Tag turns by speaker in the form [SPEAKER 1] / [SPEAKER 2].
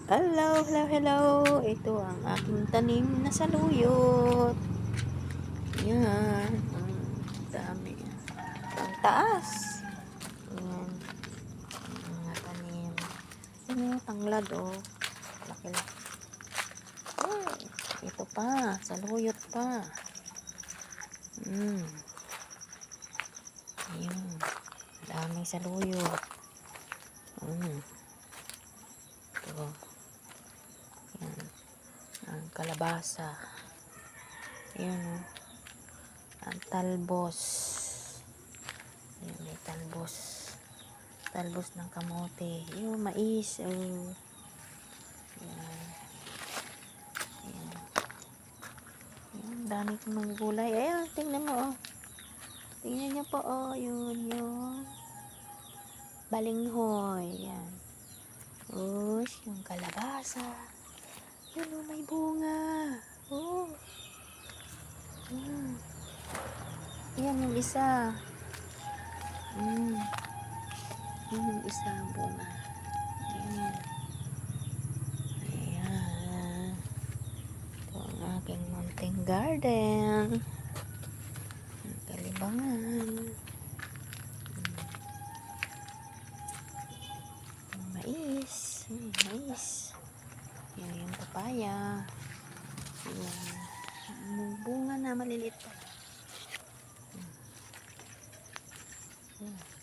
[SPEAKER 1] Hello, hello, hello. Ito ang aking tanim na saluyot. Yan. Dami. Ang taas. Yan. Ang mga tanim. Yan yung tanglad, oh. Laki-laki. Ay, ito pa. Saluyot pa. Yan. Daming saluyot. Ito. Yan. Ang kalabasa. Yan, oh. Ang talbos. Yan, may talbos. Talbos ng kamote. Yung mais. Oh. Yan. Yan. Yan. Dami kong mga gulay. Ayan, tingnan mo, oh. Tingnan niyo po, oh. Yun. Balinghoy. Yan. Ush, yung kalabasa. Yun, oh, may bunga. Oh. Yan yung isa. Yan yung isa bunga. Ayan. Ayan. Ito ang aking munting garden. Ang kalibangan. Mais. Mais. Yan yung papaya. Yan. Bunga na maliliit pa. Yan.